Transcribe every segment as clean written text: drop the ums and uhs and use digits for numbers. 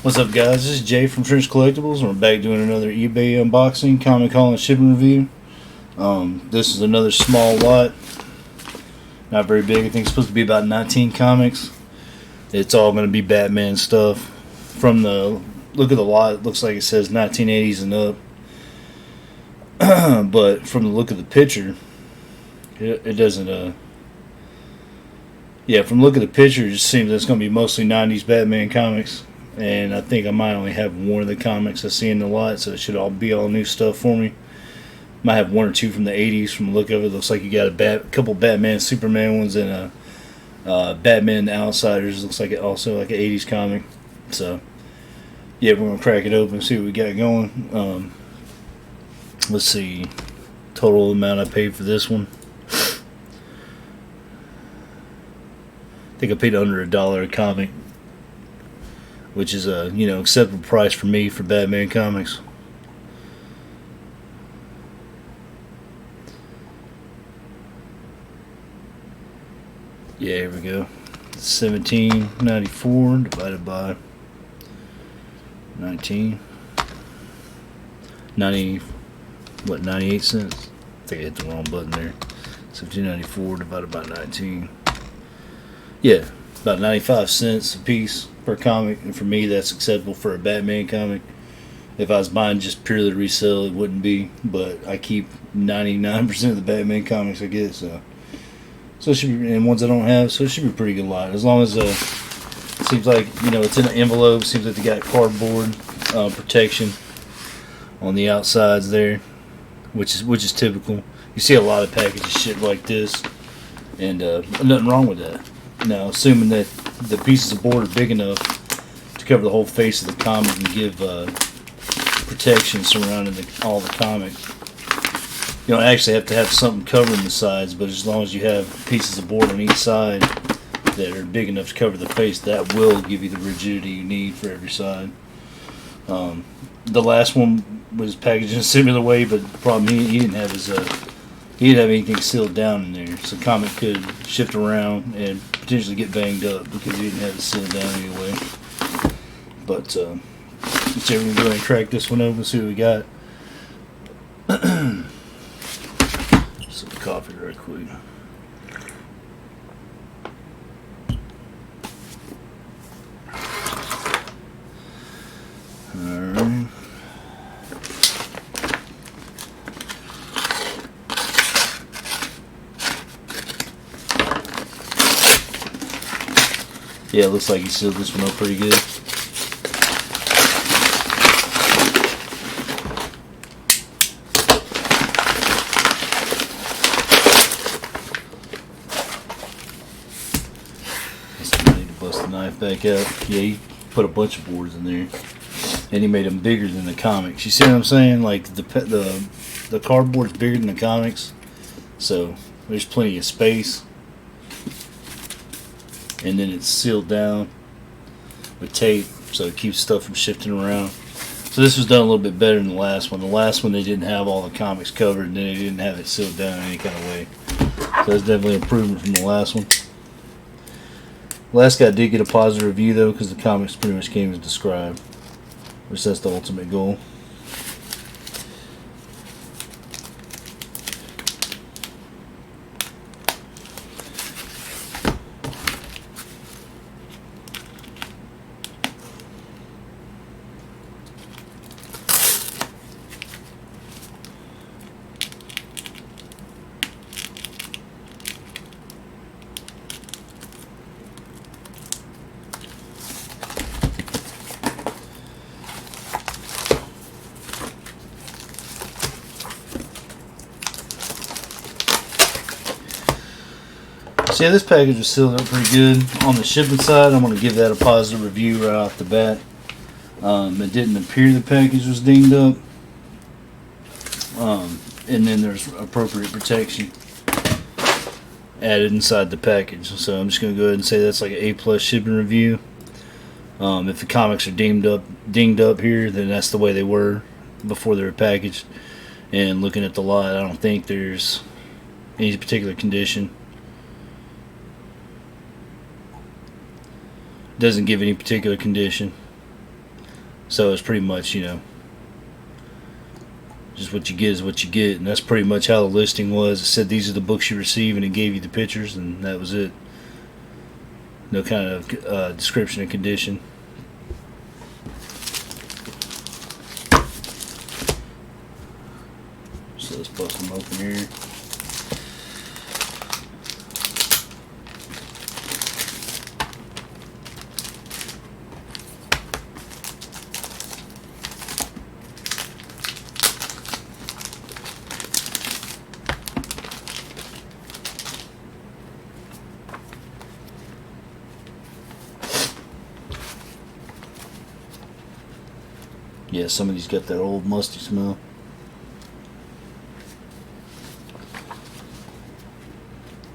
What's up, guys? This is Jay from Trench Collectibles, and we're back doing another eBay unboxing, comic haul, and shipping review. This is another small lot, not very big. I think it's supposed to be about 19 comics. It's all going to be Batman stuff. From the look of the lot, it looks like it says 1980s and up. But from the look of the picture, it doesn't. Yeah, from the look of the picture, it just seems that it's going to be mostly 90s Batman comics. And I think I might only have one of the comics I see in the lot, so it should all be all new stuff for me. Might have one or two from the 80s from the look of it. Looks like you got a couple Batman, Superman ones, and a Batman the Outsiders. Looks like it also like an 80s comic. So, yeah, we're going to crack it open and see what we got going. Let's see. Total amount I paid for this one. I think I paid under $1 a comic, which is a acceptable price for me for Batman comics. Yeah, here we go. $17.94 divided by 19. 98 cents? I think I hit the wrong button there. $17.94 divided by 19. Yeah, about 95 cents a piece per comic, and for me that's acceptable for a Batman comic. If I was buying just purely to resell, it wouldn't be, but I keep 99% of the Batman comics I get, so it should be, and ones I don't have, so it should be a pretty good lot. As long as it seems like it's in an envelope, seems like they got cardboard protection on the outsides there, which is typical. You see a lot of packages shit like this, and nothing wrong with that. Now, assuming that the pieces of board are big enough to cover the whole face of the comic and give protection surrounding all the comic. You don't actually have to have something covering the sides, but as long as you have pieces of board on each side that are big enough to cover the face, that will give you the rigidity you need for every side. The last one was packaged in a similar way, but the problem he didn't have he didn't have anything sealed down in there, so the comic could shift around and potentially get banged up because he didn't have it sealed down anyway. But let's see if we can go ahead and crack this one open and see what we got. Some coffee right quick. Alright. Yeah, it looks like he sealed this one up pretty good. I need to bust the knife back out. Yeah, he put a bunch of boards in there, and he made them bigger than the comics. You see what I'm saying? Like the cardboard's bigger than the comics, so there's plenty of space. And then it's sealed down with tape, so it keeps stuff from shifting around. So this was done a little bit better than the last one. The last one they didn't have all the comics covered, and then they didn't have it sealed down in any kind of way. So that's definitely an improvement from the last one. The last guy did get a positive review though, because the comics pretty much came as described, which that's the ultimate goal. So yeah, this package was sealed up pretty good. On the shipping side, I'm going to give that a positive review right off the bat. It didn't appear the package was dinged up. And then there's appropriate protection added inside the package. So I'm just going to go ahead and say that's like an A+ shipping review. If the comics are dinged up here, then that's the way they were before they were packaged. And looking at the lot, I don't think there's any particular condition. Doesn't give any particular condition. So it's pretty much, you know, just what you get is what you get, and that's pretty much how the listing was. It said these are the books you receive, and it gave you the pictures, and that was it. No kind of description and condition. So let's bust them open here. Yeah, some of these got that old musty smell.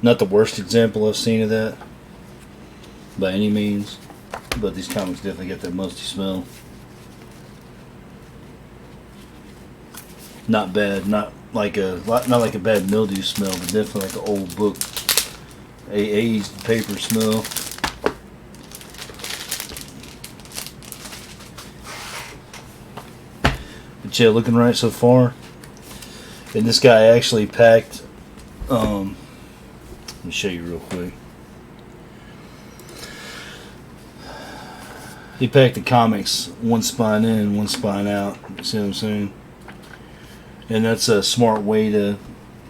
Not the worst example I've seen of that, by any means, but these comics definitely got that musty smell. Not bad, not like a bad mildew smell, but definitely like an old book, aged paper smell. But yeah, looking right so far. And this guy actually packed. Let me show you real quick. He packed the comics one spine in, one spine out. See what I'm saying? And that's a smart way to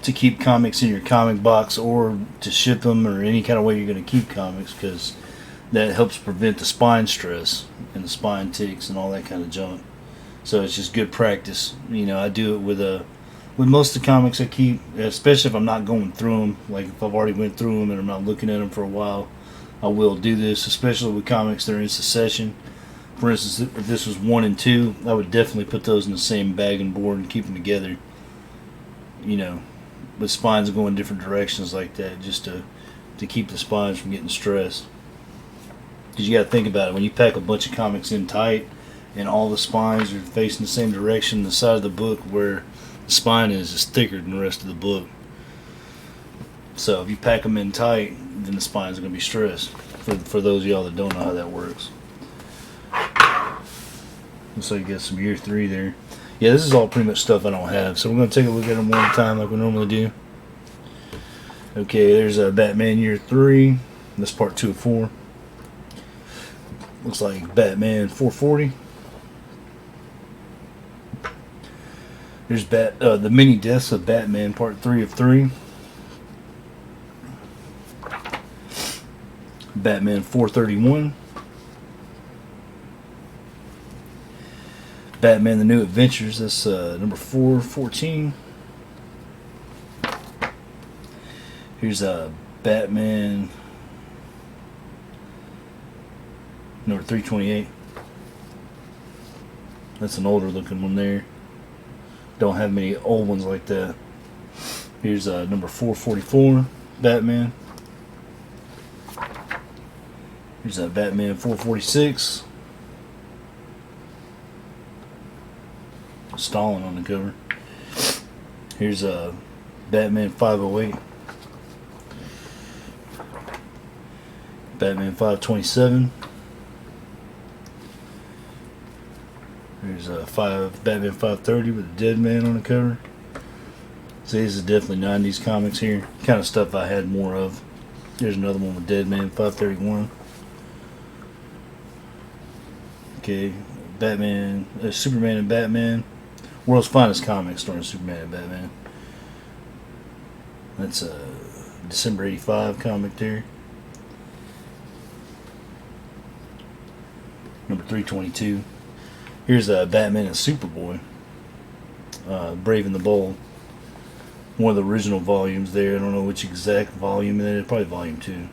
keep comics in your comic box, or to ship them, or any kind of way you're going to keep comics, because that helps prevent the spine stress and the spine ticks and all that kind of junk. So it's just good practice. You know, I do it with most of the comics I keep, especially if I'm not going through them. Like if I've already went through them and I'm not looking at them for a while, I will do this, especially with comics that are in succession. For instance, if this was 1 and 2, I would definitely put those in the same bag and board and keep them together. You know, with spines going different directions like that, just to keep the spines from getting stressed. Because you got to think about it, when you pack a bunch of comics in tight and all the spines are facing the same direction, the side of the book where the spine is thicker than the rest of the book. So if you pack them in tight, then the spines are going to be stressed. For those of y'all that don't know how that works. Looks like you got some year 3 there. Yeah, this is all pretty much stuff I don't have. So we're going to take a look at them one at a time like we normally do. Okay, there's a Batman year 3. That's part 2 of 4. Looks like Batman 440. There's the mini deaths of Batman part 3 of 3. Batman 431. Batman the New Adventures, that's number 414. Here's Batman number 328. That's an older looking one there. Don't have many old ones like that. Here's number 444, Batman. Here's Batman 446. Stalin on the cover. Here's Batman 508. Batman 527. There's Batman 530 with a dead man on the cover. So this is definitely 90s comics here. Kind of stuff I had more of. There's another one with Dead Man 531. Okay, Batman, Superman and Batman. World's Finest Comics starring Superman and Batman. That's a December 85 comic there. Number 322. Here's Batman and Superboy. Brave and the Bold. One of the original volumes there. I don't know which exact volume it is. Probably volume 2.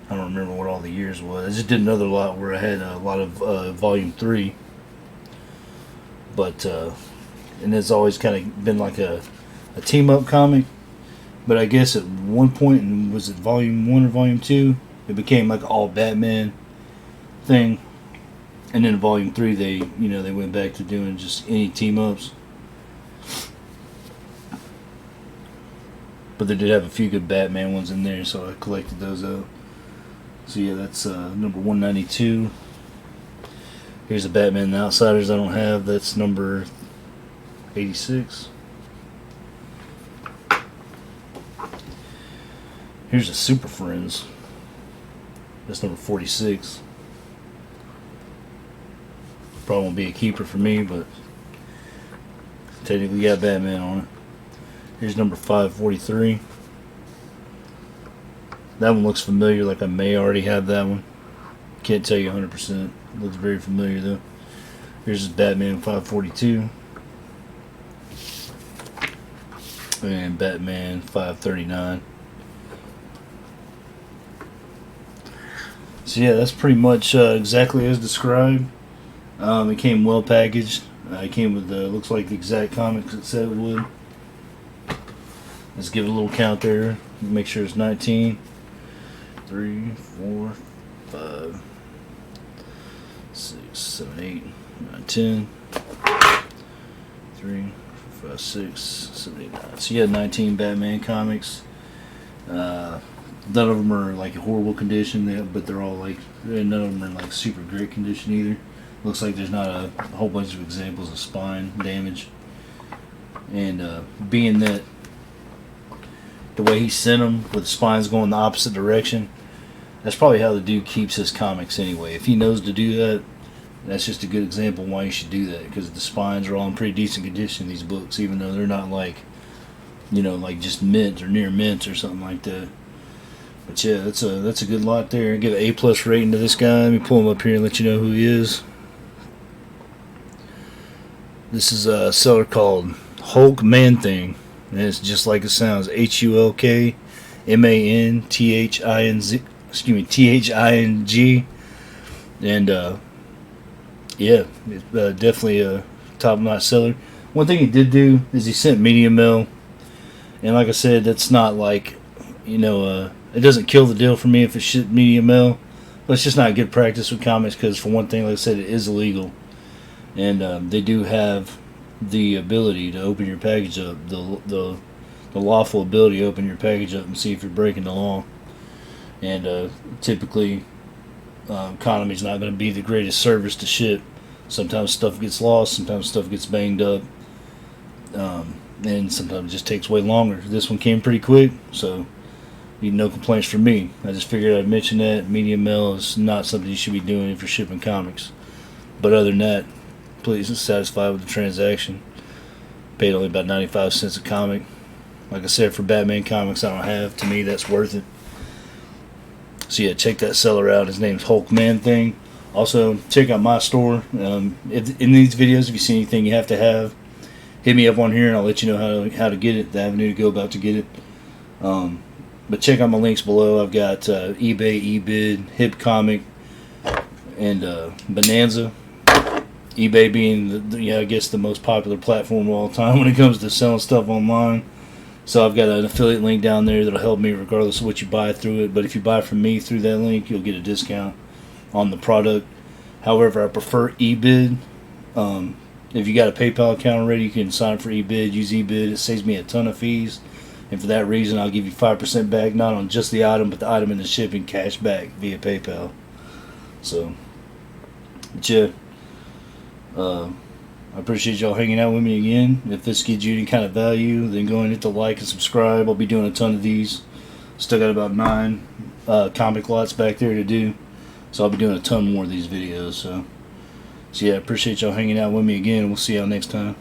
I don't remember what all the years was. I just did another lot where I had a lot of volume 3. But, and it's always kind of been like a team-up comic. But I guess at one point, and was it volume 1 or volume 2, it became like an all Batman thing. And then in volume 3, they went back to doing just any team-ups. But they did have a few good Batman ones in there, so I collected those out. So yeah, that's number 192. Here's a Batman and the Outsiders I don't have. That's number 86. Here's a Super Friends. That's number 46. Probably won't be a keeper for me, but technically got Batman on it. Here's number 543. That one looks familiar, like I may already have that one. Can't tell you 100%. Looks very familiar though. Here's Batman 542. And Batman 539. So yeah, that's pretty much exactly as described. It came well packaged. It came with looks like the exact comics it said it would. Let's give it a little count there. Make sure it's 19. 3, 4, 5, 6, 7, 8, 9, 10. 3, 4, 5, 6, 7, 8, 9. So you had 19 Batman comics. None of them are like in horrible condition, but they're all like, none of them are in like super great condition either. Looks like there's not a whole bunch of examples of spine damage. And being that the way he sent them with the spines going the opposite direction, that's probably how the dude keeps his comics anyway. If he knows to do that, that's just a good example why you should do that, because the spines are all in pretty decent condition in these books, even though they're not like, you know, like just mint or near mint or something like that. But yeah, that's a good lot there. Give an A+ rating to this guy. Let me pull him up here and let you know who he is. This is a seller called Hulk Man Thing, and it's just like it sounds. HulkManThing. Thing. And yeah, it's definitely a top-notch seller. One thing he did do is he sent medium mail, and like I said, that's not like, you know, it doesn't kill the deal for me if it's shipped medium mail. But it's just not good practice with comics, because for one thing, like I said, it is illegal. And they do have the ability to open your package up, the lawful ability to open your package up and see if you're breaking the law. And typically, economy's not going to be the greatest service to ship. Sometimes stuff gets lost, sometimes stuff gets banged up, and sometimes it just takes way longer. This one came pretty quick, so no complaints from me. I just figured I'd mention that. Medium mail is not something you should be doing if you're shipping comics. But other than that, please satisfied with the transaction. Paid only about 95 cents a comic. Like I said, for Batman comics I don't have, to me that's worth it. So yeah, check that seller out. His name's Hulk Man Thing. Also, check out my store. If, in these videos, if you see anything you have to have, hit me up on here and I'll let you know how to get it, the avenue to go about to get it. But check out my links below. I've got eBay, eBid, Hip Comic, and Bonanza. eBay being I guess the most popular platform of all time when it comes to selling stuff online. So I've got an affiliate link down there that'll help me regardless of what you buy through it. But if you buy from me through that link, you'll get a discount on the product. However, I prefer eBid. If you got a PayPal account already, you can sign up for eBid, use eBid. It saves me a ton of fees. And for that reason, I'll give you 5% back, not on just the item, but the item and the shipping cash back via PayPal. So, but yeah. I appreciate y'all hanging out with me again. If this gives you any kind of value, then go and hit the like and subscribe. I'll be doing a ton of these. Still got about 9 comic lots back there to do, so I'll be doing a ton more of these videos. So yeah, I appreciate y'all hanging out with me again. We'll see y'all next time.